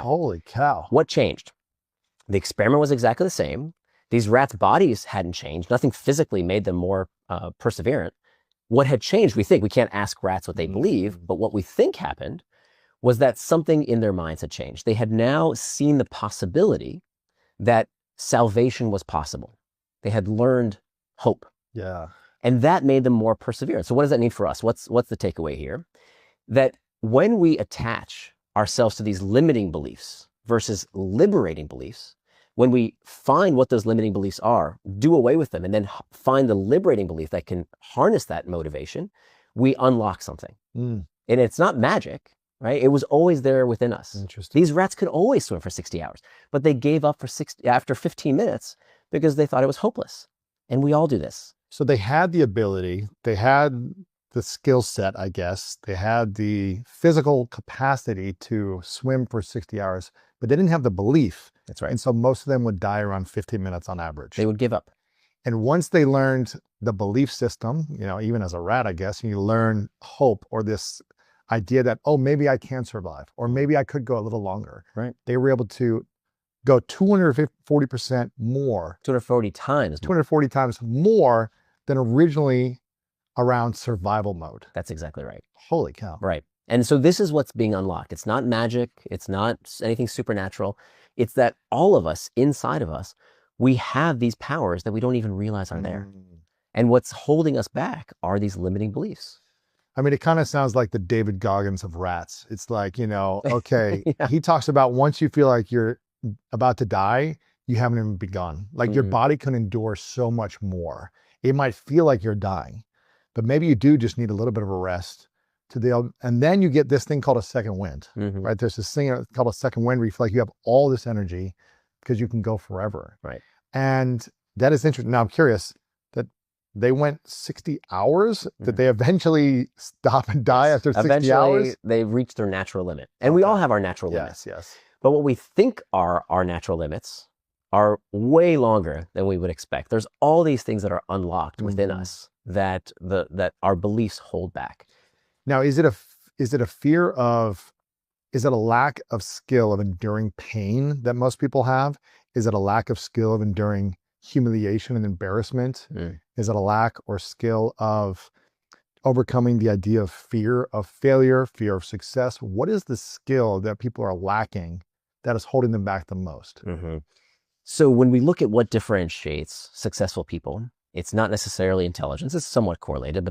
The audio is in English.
Now, holy cow. what changed? The experiment was exactly the same. These rats' bodies hadn't changed. Nothing physically made them more perseverant. What had changed, we think, we can't ask rats what they believe, but what we think happened was that something in their minds had changed. They had now seen the possibility that salvation was possible. They had learned hope. Yeah. And that made them more perseverant. So what does that mean for us? What's the takeaway here? That when we attach ourselves to these limiting beliefs versus liberating beliefs, when we find what those limiting beliefs are, do away with them, and then find the liberating belief that can harness that motivation, we unlock something. And it's not magic, right? It was always there within us. Interesting. These rats could always swim for 60 hours, but they gave up after 15 minutes because they thought it was hopeless. And we all do this. So they had the ability, they had the skill set, I guess. They had the physical capacity to swim for 60 hours, but they didn't have the belief. That's right. And so most of them would die around 15 minutes on average. They would give up. And once they learned the belief system, you know, even as a rat, I guess, you learn hope or this idea that, oh, maybe I can survive, or maybe I could go a little longer. Right. They were able to go 240% more. 240 times. 240 times more than originally around survival mode. That's exactly right. Holy cow. Right. And so this is what's being unlocked. It's not magic. It's not anything supernatural. It's that all of us, inside of us, we have these powers that we don't even realize are there. And what's holding us back are these limiting beliefs. I mean, it kind of sounds like the David Goggins of rats. It's like, you know, okay, Yeah. He talks about once you feel like you're about to die, you haven't even begun. Like your body can endure so much more. It might feel like you're dying, but maybe you do just need a little bit of a rest and then you get this thing called a second wind, right? There's this thing called a second wind where you feel like you have all this energy because you can go forever. Right. And that is interesting. Now I'm curious that they went 60 hours. Did they eventually stop and die after 60 hours? They've reached their natural limit. And we all have our natural limits. Yes. But what we think are our natural limits are way longer than we would expect. There's all these things that are unlocked within us that our beliefs hold back. Now, is it a fear of, is it a lack of skill of enduring pain that most people have? Is it a lack of skill of enduring humiliation and embarrassment? Is it a lack or skill of overcoming the idea of fear of failure, fear of success? What is the skill that people are lacking that is holding them back the most? So when we look at what differentiates successful people, it's not necessarily intelligence. It's somewhat correlated, but